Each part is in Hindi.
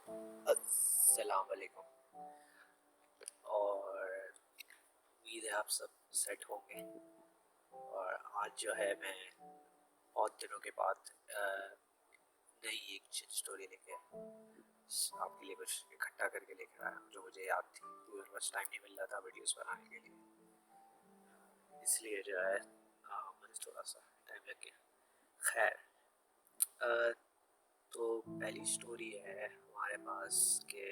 अस्सलाम वालेकुम। और उम्मीद है आप सब सेट होंगे। और आज जो है मैं बहुत दिनों के बाद नई एक स्टोरी लेके आपके लिए कुछ इकट्ठा करके लेकर आया जो मुझे याद थी, क्योंकि मेरे पास टाइम नहीं मिल रहा था वीडियोस बनाने के लिए, इसलिए जो है मुझे थोड़ा सा टाइम लग गया। खैर, अ, तो पहली स्टोरी है हमारे पास के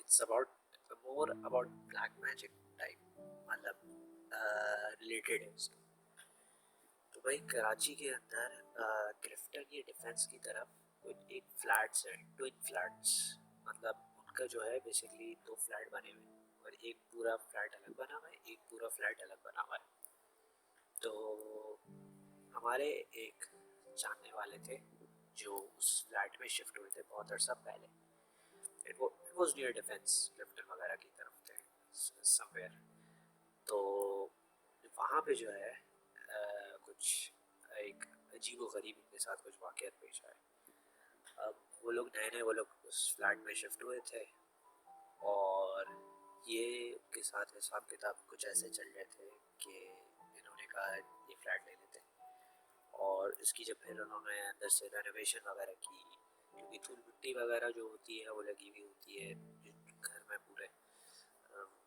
it's about more about black magic type, मतलब रिलेटेड है उसके। तो भाई कराची के अंदर क्रिफ्टन ये डिफेंस की तरफ कुछ एक फ्लैट्स है, ट्विन फ्लैट्स। मतलब उनका जो है बेसिकली दो फ्लैट बने हुए हैं और एक पूरा फ्लैट अलग बना हुआ है, एक पूरा फ्लैट अलग बना हुआ है। तो हमारे एक जानने वाले थे जो उस फ्लैट में शिफ्ट हुए थे बहुत अर्सा पहले। It was near defence, Clifton वगैरह की तरफ थे समवेयर। तो वहाँ पे जो है कुछ एक अजीब गरीब उनके साथ कुछ वाक़यात पेश आए। अब वो लोग नए नए वो लोग उस फ्लैट में शिफ्ट हुए थे और ये उनके साथ हिसाब किताब कुछ ऐसे चल रहे थे कि इन्होंने कहा ये फ्लैट ले लेते हैं। और इसकी जब फिर उन्होंने अंदर से रेनोवेशन वगैरह की, क्योंकि धूल मिट्टी वगैरह जो होती है वो लगी हुई होती है घर में पूरे,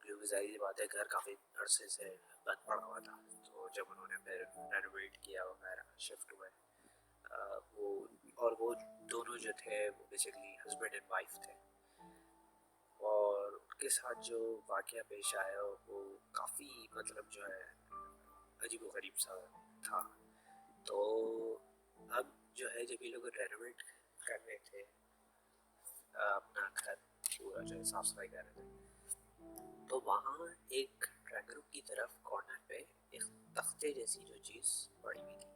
क्योंकि ज़ाहिर सी बात है घर काफ़ी अरसे से बंद पड़ा हुआ था। तो जब उन्होंने फिर रेनोवेट किया वगैरह शिफ्ट हुए, वो और वो दोनों जो थे वो बेसिकली हस्बैंड एंड वाइफ थे। और उनके साथ जो वाक़या पेश आया वो काफ़ी मतलब जो है अजीब व गरीब सा था। तो अब जो है जब ये लोग रेनोवेट कर रहे थे अपना घर पूरा जो है साफ सफाई कर रहे थे, तो वहाँ एक ड्राइंग रूम की तरफ कॉर्नर पे एक तख्ते जैसी जो चीज़ पड़ी हुई थी,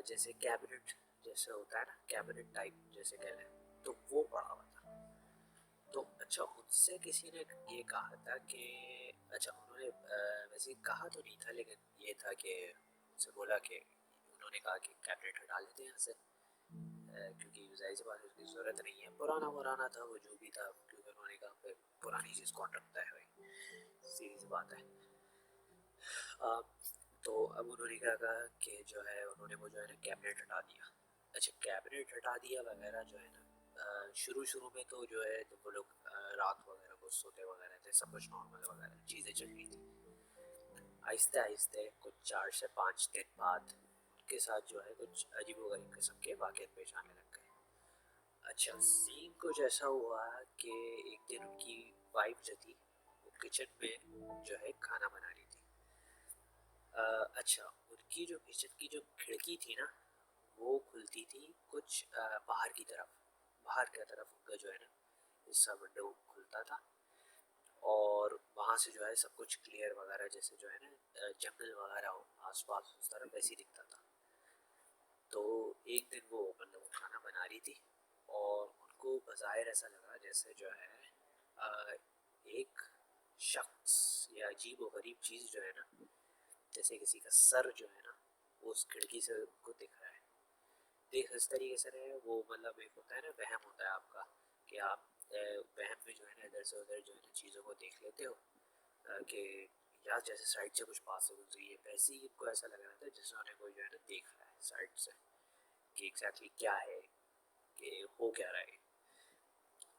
जैसे कैबिनेट जैसे होता है ना, कैबिनेट टाइप जैसे कह लें, तो वो पड़ा हुआ था। तो अच्छा उनसे किसी ने ये कहा था कि अच्छा उन्होंने वैसे कहा तो नहीं था, लेकिन ये था कि उनसे बोला कि उन्होंने कहा कि कैबिनेट हटा लेते हैं यहाँ से, क्योंकि जाहिर सी बात है उसकी ज़रूरत नहीं है, पुराना पुराना था वो जो भी था, क्योंकि उन्होंने कहा फिर पुरानी चीज़ कौन रखता है भाई, सीधी सी बात है। अ, तो अब उन्होंने क्या कहा कि जो है उन्होंने वो जो है ना कैबिनेट हटा दिया। अच्छा कैबिनेट हटा दिया वगैरह जो है ना, शुरू शुरू में तो जो है तो वो लोग रात वगैरह को सोते वगैरह थे, सब कुछ नॉर्मल वगैरह चीज़ें चल रही थी। आहिस्ते आहिस्ते कुछ 4 से 5 दिन बाद उनके साथ जो है कुछ अजीब व गरीब किस्म के वाक़यात पेश आने लग गए। अच्छा सीन कुछ ऐसा हुआ कि एक दिन उनकी वाइफ जो थी वो किचन में जो है खाना बना रही थी। अच्छा उनकी जो किचन की जो खिड़की थी ना वो खुलती थी कुछ बाहर की तरफ, बाहर की तरफ उनका जो है ना हिस्सा विंडो खुलता था। और वहाँ से जो है सब कुछ क्लियर वगैरह जैसे जो है ना जंगल वगैरह हो आसपास उस तरफ ऐसे ही दिखता था। तो एक दिन वो मतलब वो खाना बना रही थी और उनको बज़ाहिर ऐसा लगा जैसे जो है अ, एक शख्स या अजीब व गरीब चीज़ जो है ना, जैसे किसी का सर जो है ना वो उस खिड़की से उनको दिख रहा है। देख इस तरीके से रहे वो, मतलब एक होता है ना वहम होता है आपका कि आप वहम में जो है ना इधर से उधर जो है ना चीज़ों को देख लेते हो, कि यार जैसे साइड से कुछ पास से गुजरी है, वैसे ही इनको ऐसा लग रहा था जैसे उन्हें कोई जो है ना देख रहा है साइड से कि एग्जैक्टली क्या है, कि हो क्या रहा है।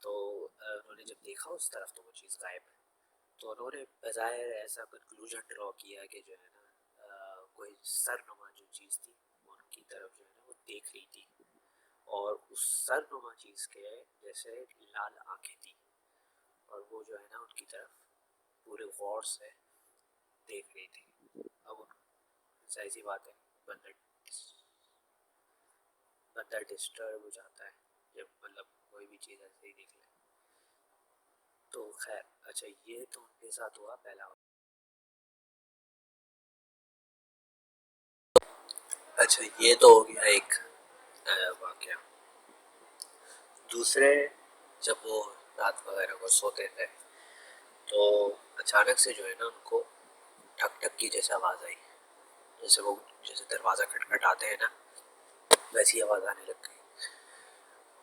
तो उन्होंने जब देखा उस तरफ तो वो चीज़ गायब है। तो उन्होंने बज़ाहिर ऐसा कंक्लूजन ड्रॉ किया कि जो है ना कोई सरनुमा जो चीज़ थी वो उनकी तरफ जो है ना वो देख रही थी। और उस सरनुमा चीज़ के जैसे लाल आंखें थी और वो जो है ना उनकी तरफ पूरे गौर से देख रही थी। अब जाहिर सी बात है बंदा बंदा डिस्टर्ब हो जाता है जब मतलब कोई भी चीज़ ऐसे ही देख ले। तो खैर अच्छा ये तो उनके साथ हुआ पहला। अच्छा ये तो हो गया एक वाक्य। दूसरे, जब वो रात वगैरह को सोते थे तो अचानक से जो है ना उनको ठक ठक की जैसे आवाज़ आई, जैसे वो जैसे दरवाज़ा खटखटाते हैं ना वैसी आवाज़ आने लग गई।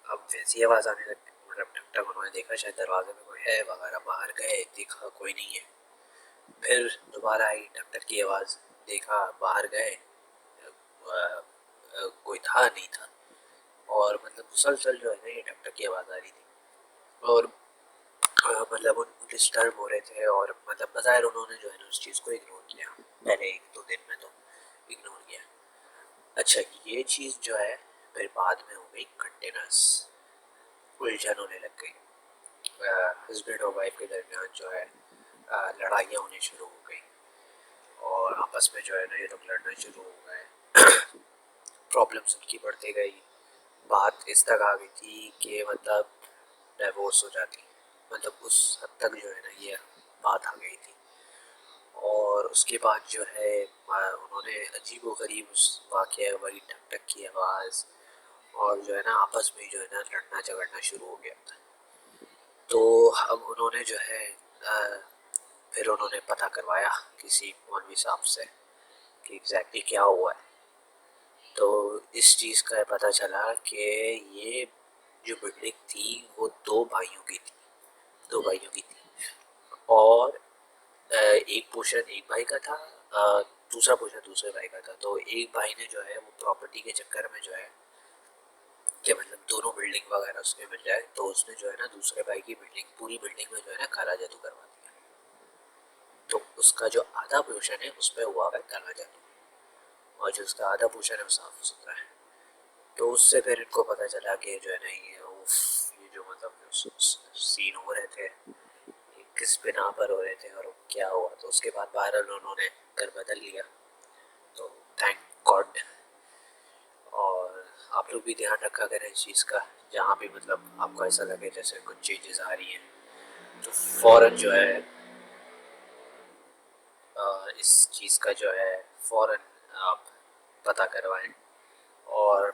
अब वैसी आवाज़ आने लगी, मतलब टक टक। उन्होंने देखा शायद दरवाजे में कोई है वगैरह, बाहर गए, देखा कोई नहीं है। फिर दोबारा आई टक टक की आवाज़, देखा, बाहर गए, कोई था नहीं था। और मतलब मुसलसल जो है ना ये टक टक की आवाज़ आ रही थी। और मतलब उन डिस्टर्ब हो रहे थे, और मतलब बज़ाहिर उन्होंने जो है ना उस चीज़ को इग्नोर किया। पहले 1-2 दिन में तो इग्नोर किया। अच्छा, ये चीज़ जो है फिर बाद में हो गई कंटिन्यूस, उलझन होने लग गई। हस्बैंड और वाइफ के दरमियान जो है लड़ाइयाँ होनी शुरू हो गई, और आपस में जो है ना ये लोग लड़ना शुरू हो गए। प्रॉब्लम्स उनकी बढ़ती गई। बात इस तक आ गई थी कि मतलब डिवोर्स हो जाती, मतलब उस हद तक जो है ना ये बात आ गई थी। और उसके बाद जो है उन्होंने अजीब व गरीब उस वाक़या, वही टक टक की आवाज़, और जो है ना आपस में जो है ना लड़ना झगड़ना शुरू हो गया था। तो अब उन्होंने जो है फिर उन्होंने पता करवाया किसी मौलवी साहब से कि एग्जैक्टली क्या हुआ है। तो इस चीज़ का पता चला कि ये जो बिल्डिंग थी वो दो भाइयों की थी, दो भाइयों की थी। और एक पोर्शन एक भाई का था, दूसरा पोर्शन दूसरे भाई का था। तो एक भाई ने जो है वो प्रॉपर्टी के चक्कर में जो है कि मतलब दोनों बिल्डिंग वगैरह उसमें मिल जाए, तो उसने जो है ना दूसरे भाई की बिल्डिंग, पूरी बिल्डिंग में जो है ना काला जादू करवा दिया। तो उसका जो आधा पोर्शन है उस पर हुआ है काला जादू, और जो उसका आधा पोर्शन है वो साफ सुथरा है। तो उससे फिर इनको पता चला कि जो है ना ये जो मतलब सीन हो रहे थे किस बिना पर हो रहे थे और क्या हुआ। तो उसके बाद बहरहाल उन्होंने घर बदल लिया, तो थैंक गॉड। और आप लोग भी ध्यान रखा करें इस चीज़ का, जहाँ भी मतलब आपको ऐसा लगे जैसे कुछ चेंजेस आ रही हैं तो फ़ौरन जो है इस चीज़ का जो है फ़ौरन आप पता करवाएं और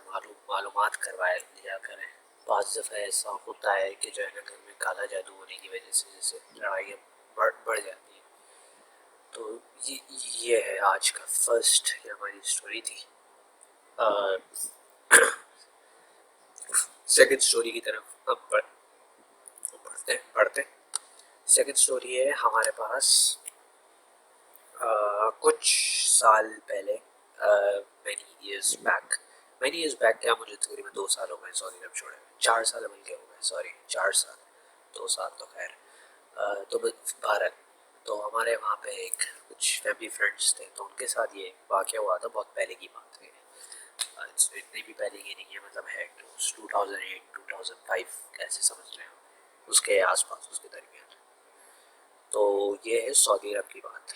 मालूमात करवाए लिया करें। बाज़ दफ़ा ऐसा होता है कि जो है ना घर में काला जादू होने की वजह से जैसे लड़ाइयाँ बढ़ जाती हैं। तो ये है आज का फर्स्ट, ये हमारी स्टोरी थी। सेकंड स्टोरी की तरफ अब बढ़ते। सेकंड स्टोरी है हमारे पास कुछ साल पहले, मैनी ईयर्स बैक क्या, मुझे तकरीबन 2 साल हो गए सऊदी अरब छोड़े, 4 साल बल्कि हो गए, सॉरी 4 साल, 2 साल तो खैर। तो भारत, तो हमारे वहाँ पे एक कुछ फैमिली फ्रेंड्स थे, तो उनके साथ ये वाक़या हुआ था। बहुत पहले की बात है, इतनी भी पहले की नहीं है, मतलब है 2008-2005 कैसे समझ रहे हो, उसके आसपास, उसके दरमियान। तो ये है सऊदी अरब की बात।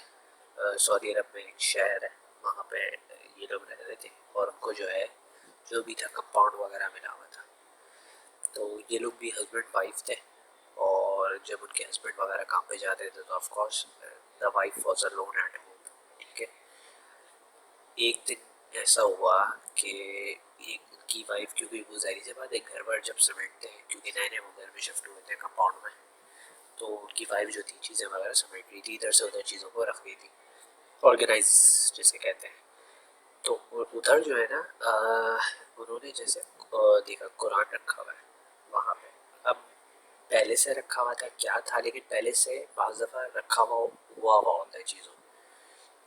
सऊदी अरब में एक शहर है, वहाँ पे ये लोग रह रहे थे, और उनको जो है जो भी था कंपाउंड वगैरह मिला हुआ था। तो ये लोग भी हस्बैंड वाइफ थे, और जब उनके हस्बैंड वगैरह काम पे जाते थे तो of course the wife was alone at home. ठीक है। एक दिन ऐसा हुआ कि एक उनकी वाइफ, क्योंकि वो ज़ाहिर सी बात है घर पर जब समेटते हैं, क्योंकि नए नए वो घर में शिफ्ट हुए थे कंपाउंड में, तो उनकी वाइफ जो थी चीज़ें वगैरह समेट रही थी, इधर से उधर चीज़ों को रख रही थी, ऑर्गेनाइज जिसे कहते हैं। तो उधर जो है ना उन्होंने जैसे देखा कुरान रखा हुआ है वहाँ पे। अब पहले से रखा हुआ था क्या था, लेकिन पहले से बाज़ दफ़ा रखा हुआ होता है चीज़ों।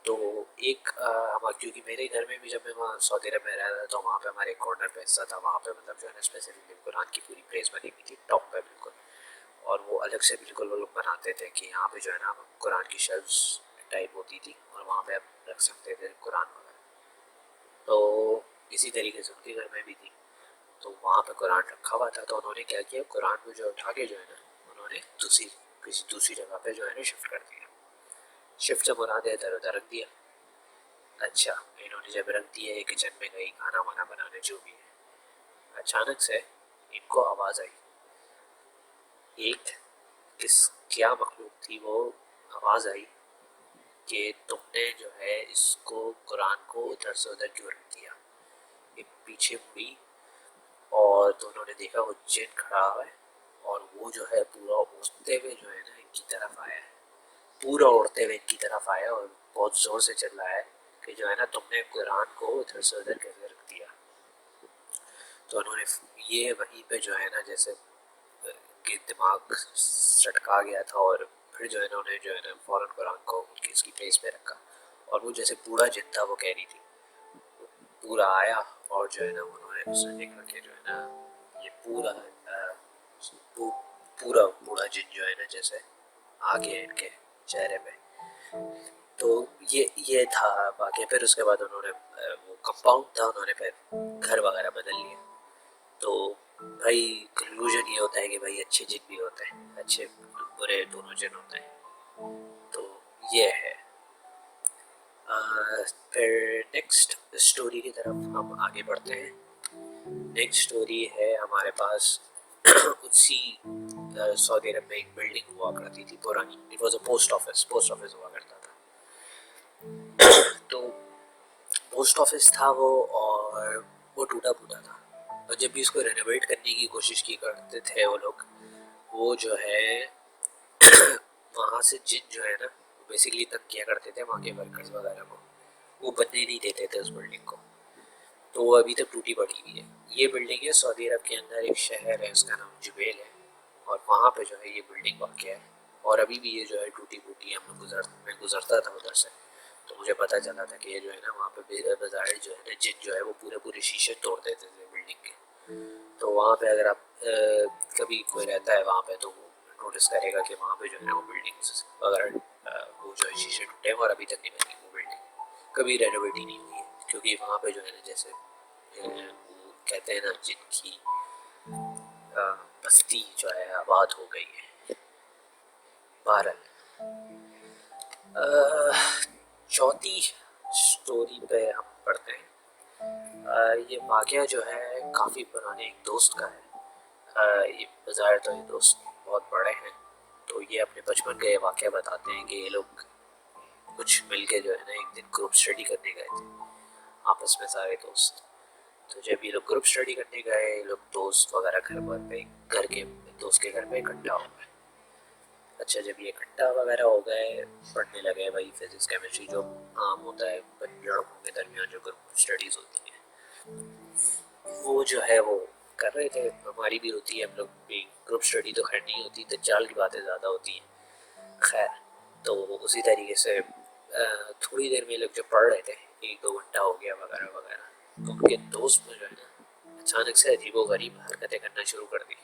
तो एक हमारा, क्योंकि मेरे घर में भी जब मैं वहाँ सऊदी अरब में रह रहा था तो वहाँ पे हमारे कॉर्नर पे हिस्सा था, वहाँ पे मतलब जो है ना स्पेसिफिकली कुरान की पूरी प्लेस बनी हुई थी टॉप पे बिल्कुल। और वो अलग से बिल्कुल वो लोग बनाते थे कि यहाँ पे जो है ना कुरान की शेल्फ्स टाइप होती थी, और वहाँ पे आप रख सकते थे कुरान वगैरह। तो इसी तरीके से उनके घर में भी थी, तो वहाँ पे कुरान रखा हुआ था। तो उन्होंने क्या किया, कुरान को जो उठा के जो है ना उन्होंने किसी दूसरी जगह पे जो है ना शिफ्ट कर दिया। शिफ्ट से मुराद है इधर उधर रख दिया। अच्छा, इन्होंने जब रख दिया, ये किचन में गई खाना वाना बनाने जो भी है, अचानक से इनको आवाज़ आई। एक किस क्या मखलूक थी वो, आवाज़ आई कि तुमने जो है इसको कुरान को उधर से उधर क्यों रख दिया। ये पीछे मुड़ी, और तो उन्होंने देखा वो जिन खड़ा हुआ है, और वो जो है पूरा उड़ते हुए जो है ना इनकी तरफ आया है, पूरा उड़ते हुए इनकी तरफ आया, और बहुत ज़ोर से चल रहा है कि जो है ना तुमने कुरान को उधर से उधर कैसे रख दिया। तो उन्होंने ये वहीं पे जो है ना जैसे कि दिमाग सटका गया था, और फिर जो है ना उन्हें जो है ना फ़ौरन कुरान को उनकी इसकी प्लेस पे रखा, और वो जैसे बूढ़ा जिन था वो कह रही थी, पूरा आया और जो है ना उन्होंने उसने देखा कि जो है ना ये पूरा बूढ़ा जिन जो है ना जैसे आ गया इनके चेहरे पे। तो ये था वाक़या। फिर उसके बाद उन्होंने वो कंपाउंड था, उन्होंने फिर घर वगैरह बदल लिया। तो भाई कंक्लूजन ये होता है कि भाई अच्छे जिन भी होते हैं, अच्छे बुरे दोनों जिन होते हैं। तो ये है। फिर नेक्स्ट स्टोरी की तरफ हम आगे बढ़ते हैं। नेक्स्ट स्टोरी है हमारे पास उसी सऊदी अरब में एक बिल्डिंग हुआ करती थी पुरानी। It was a post office हुआ करता था। तो पोस्ट ऑफिस था वो, और वो टूटा फूटा था, और जब भी उसको रेनोवेट करने की कोशिश की करते थे वो लोग, वो जो है वहाँ से जिन जो है ना बेसिकली तंग किया करते थे वहाँ के वर्कर्स वगैरह को, वो बनने नहीं देते थे उस बिल्डिंग को। तो वो अभी तक टूटी पड़ी हुई है। ये बिल्डिंग है सऊदी अरब के अंदर, एक शहर है उसका नाम जुबैल है, और वहाँ पे जो है ये बिल्डिंग वाक़ है। और अभी भी ये जो है टूटी फूटी है। मैं गुजरता था उधर से, तो मुझे पता चला था कि ये जो है ना वहाँ पे बाजार जो है ना जिन जो है वो पूरे पूरे शीशे तोड़ देते थे बिल्डिंग के। तो वहाँ पे अगर आप कभी कोई रहता है वहाँ पे, तो वो नोटिस करेगा कि वहाँ पे जो है ना वो बिल्डिंग्स वगैरह वो जो है शीशे टूटे हैं, और अभी तक नहीं बनी वो बिल्डिंग, कभी रेनोवेट ही नहीं हुई है। क्योंकि वहाँ पे जो है ना जैसे वो कहते हैं ना जिनकी बस्ती जो है आबाद हो गई है। बहरहाल चौथी स्टोरी पे हम पढ़ते हैं। ये वाक़या जो है काफ़ी पुराने एक दोस्त का है। ये बज़ाहिर तो ये दोस्त बहुत बड़े हैं, तो ये अपने बचपन का ये वाक़या बताते हैं कि ये लोग कुछ मिल के जो है ना एक दिन ग्रुप स्टडी करने गए थे आपस में सारे दोस्त। तो जब ये लोग ग्रुप स्टडी करने गए, ये लोग दोस्त वगैरह घर के दोस्त के घर पे इकट्ठा हो गए। अच्छा, जब ये इकट्ठा वगैरह हो गए, पढ़ने लगे भाई फिजिक्स केमिस्ट्री, जो आम होता है लड़कों के दरमियान जो ग्रुप स्टडीज़ होती है, वो जो है वो कर रहे थे। हमारी भी होती है, हम लोग भी ग्रुप स्टडी तो खैर नहीं होती, दज्जाल की बातें ज़्यादा होती हैं। खैर, तो उसी तरीके से थोड़ी देर में लोग जो पढ़ रहे थे, 1-2 घंटा हो गया वगैरह वगैरह, तो उनके दोस्त में जो है ना अचानक से अजीबोगरीब हरकतें करना शुरू कर दी।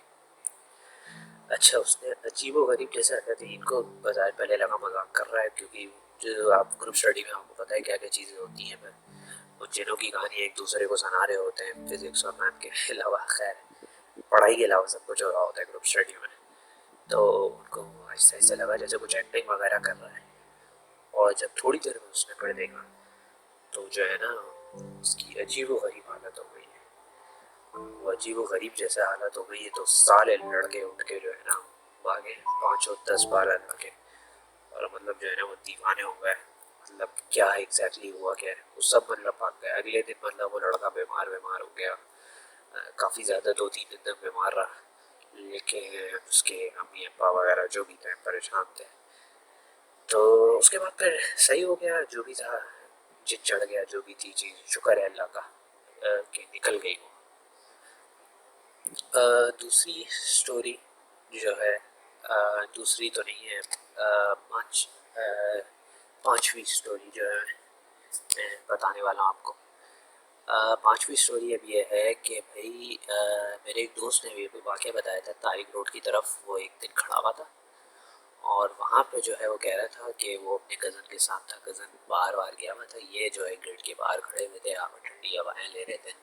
अच्छा, उसने अजीबोगरीब जैसे हरकतें, इनको बाजार पहले लगा मजाक कर रहा है, क्योंकि जो आप ग्रुप स्टडी में आपको पता है क्या क्या चीज़ें होती हैं। फिर जिनों की कहानी एक दूसरे को सुना रहे होते हैं फिजिक्स और मैथ के अलावा। खैर, पढ़ाई के अलावा सब कुछ हो रहा होता है ग्रुप स्टडी में। तो उनको आहिस्ता आहिस्ता लगा जैसे कुछ एक्टिंग वगैरह कर रहा है, और जब थोड़ी देर में उसने फिर देखा, तो जो है ना उसकी अजीबोगरीब हालत हो गई है। वो अजीबोगरीब जैसे हालत हो गई है, तो सारे लड़के उठ के जो है ना भागे, 5 और 10 12 लड़के, और मतलब जो है ना वो दीवाने हो गए। मतलब क्या एग्जैक्टली हुआ क्या है, वो सब मतलब भाग गए। अगले दिन मतलब वो लड़का बीमार बीमार हो गया, काफ़ी ज़्यादा 2-3 दिन तक बीमार रहा। लेकिन उसके अम्मी अब्बा वगैरह जो भी थे परेशान थे। तो उसके बाद फिर सही हो गया, जो भी था जिद चढ़ गया, जो भी थी चीज़, शुक्र है अल्लाह का कि निकल गई वो। दूसरी स्टोरी जो है, दूसरी तो नहीं है, पांचवी स्टोरी जो है मैं बताने वाला हूँ आपको। पांचवी स्टोरी अब ये है कि भाई मेरे एक दोस्त ने भी वाक़या बताया था। तारिक रोड की तरफ वो एक दिन खड़ा हुआ था, और वहाँ पे जो है वो कह रहा था कि वो अपने कज़न के साथ था। कज़न बाहर बाहर गया हुआ था, ये जो है गेट के बाहर खड़े हुए थे, आप ठंडी हवाएं ले रहे थे।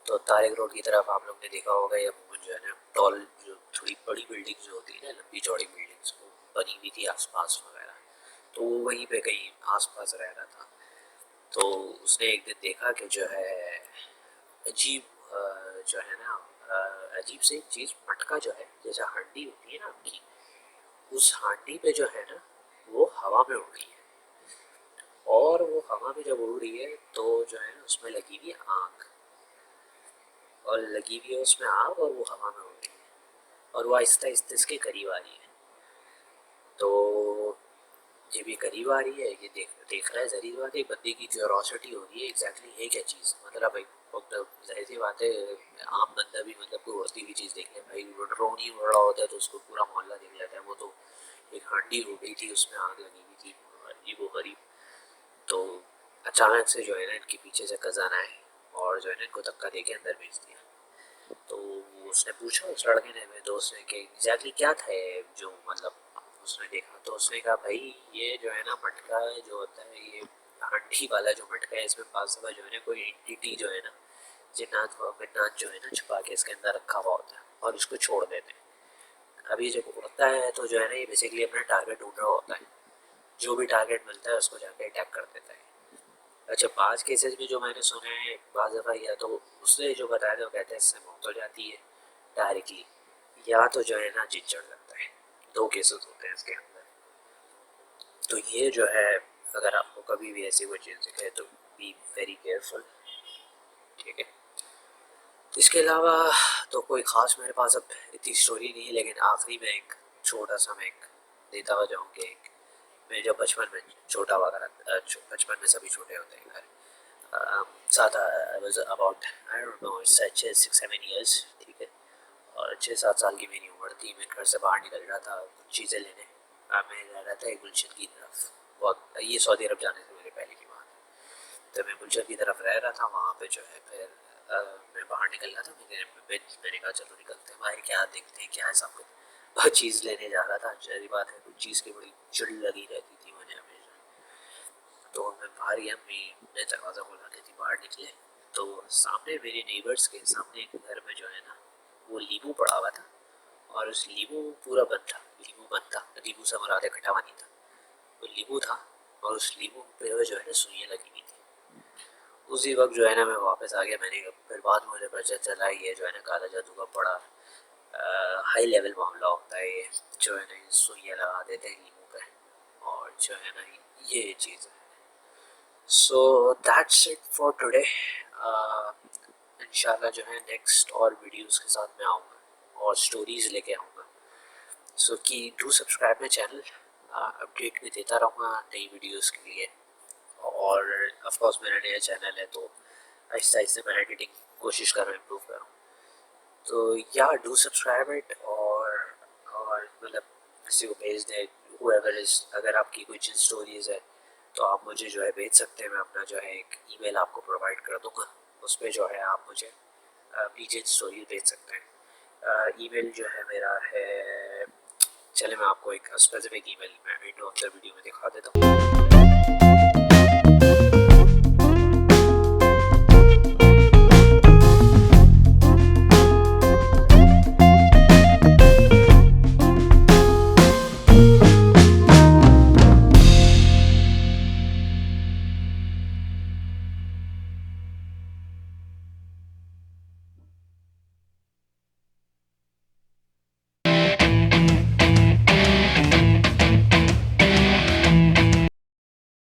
तो तारिक रोड की तरफ आप लोग ने देखा होगा, ये अमूमन जो है ना टॉल, जो थोड़ी बड़ी बिल्डिंग जो होती है ना, लंबी चौड़ी बिल्डिंग्स वो बनी हुई थी आसपास वगैरह। तो वो वहीं पे कहीं आसपास रह रहा था। तो उसने एक दिन देखा कि जो है अजीब जो है ना अजीब से एक चीज़, मटका जो है जैसे हांडी होती है ना आपकी, उस हांडी पे जो है ना वो हवा में उड़ रही है। और वो हवा में जब उड़ रही है तो जो है ना उसमें लगी हुई है आग, और लगी हुई है उसमें आग, और वो हवा में उड़ रही है, और वो आहिस्ता आहिस्ता इसके करीब आ रही है। तो जब ये करीब आ रही है, ये देख देख रहा है, जहरी बात है, बंदे की क्यूरोसिटी हो रही है एग्जैक्टली है क्या चीज़, मतलब भाई मतलब जाहिर सी बात है, आम बंदा भी मतलब कोई उड़ती हुई चीज़ देख ले भाई, ड्रोन ही उड़ रहा होता है तो उसको पूरा मोहल्ला देख जाता है। वो तो एक हांडी उड़ गई थी, उसमें आग लगी हुई थी, अजीब व गरीब। तो अचानक से जो है ना इनके पीछे से कज़न आए और जो है ना इनको धक्का दे के अंदर भेज दिया। तो उसने पूछा उस लड़के ने, मेरे दोस्त ने, कि एग्जैक्टली क्या था ये जो मतलब उसने देखा। तो उसने कहा भाई ये जो है ना मटका जो होता है, ये हांडी वाला जो मटका है, इसमें पास में जो है ना कोई एंटिटी जो है ना, जिन्नात व मिन्नात जो है ना छुपा के इसके अंदर रखा हुआ होता है और इसको छोड़ देते हैं। अब ये जब उड़ता है तो जो है ना ये बेसिकली अपना टारगेट ढूंढ रहा होता है, जो भी टारगेट मिलता है उसको जाके अटैक कर देता है। अच्छा, 5 केसेस भी जो मैंने सुने हैं बाज़ दफ़ा, या तो उसने जो बताया था वो कहते हैं इससे मौत हो जाती है डायरेक्टली, या तो जो है ना जिद चढ़ जाता है। 2 केसेस होते हैं इसके अंदर। तो ये जो है, अगर आपको कभी भी ऐसी कोई चीज़ दिखे तो बी वेरी केयरफुल, ठीक है। इसके अलावा तो कोई ख़ास मेरे पास अब इतनी स्टोरी नहीं है, लेकिन आखिरी में एक छोटा सा मैं एक देता हुआ जाऊँ कि मैं जब बचपन में छोटा हुआ था, बचपन में सभी छोटे होते हैं घर, साथ I was about I don't know 6-7 years, ठीक है। और 6-7 साल की मेरी उम्र थी, मैं घर से बाहर निकल रहा था कुछ चीज़ें लेने। मैं रह रहा था एक गुलशन की तरफ, बहुत ये सऊदी अरब जाने से मेरे पहले की बात है। तो मैं गुलशन की तरफ रह रहा था, वहाँ पे जो है फिर मैं बाहर निकल रहा था। मैंने कहा चलो निकलते हैं बाहर, क्या देखते हैं क्या है सब कुछ। बहुत चीज़ लेने जा रहा था, जहरी बात है कुछ चीज़ की बड़ी चिड़ लगी रहती थी मुझे हमेशा। तो मैं बाहर गया, मैं दरवाज़ा खोला नहीं थी, बाहर निकले तो सामने मेरे नेबर्स के सामने एक घर में जो है ना वो लीमू पड़ा हुआ था, और उस लीमू पूरा बंद था। लीमू बंद था, लीमू से मुराद खट्टा पानी था। वो लीमू था और उस लीमू पे जो है ना सुइयाँ लगी हुई थी। उसी वक्त जो है ना मैं वापस आ गया। मैंने फिर बाद मुझे पता चला ये जो है ना काला जादू का बड़ा हाई लेवल मामला होता है। ये जो है ना सुइयाँ लगा देते हैं लीमू पे, और जो है ना ये चीज़ है। So that's it for today. इंशाल्लाह जो है नेक्स्ट और वीडियोस के साथ मैं आऊँगा और स्टोरीज़ लेके आऊँगा। सो कि do subscribe my channel, update भी देता रहूँगा नई वीडियोस के लिए। और ऑफ कोर्स मेरा नया चैनल है तो आहिस्ता आहिस्ता मैं एडिटिंग कोशिश कर रहा हूँ, इम्प्रूव कर रहा हूँ। तो या डू सब्सक्राइब इट, और मतलब किसी को भेज दें, whoever is। अगर आपकी कुछ स्टोरीज़ है तो आप मुझे जो है भेज सकते हैं। मैं अपना जो है एक ईमेल आपको प्रोवाइड कर दूँगा, उस पर जो है आप मुझे प्लीज स्टोरी भेज सकते हैं। ईमेल जो है मेरा है, चले मैं आपको एक स्पेसिफिक ईमेल मैं एंड ऑफ द वीडियो में दिखा देता हूँ।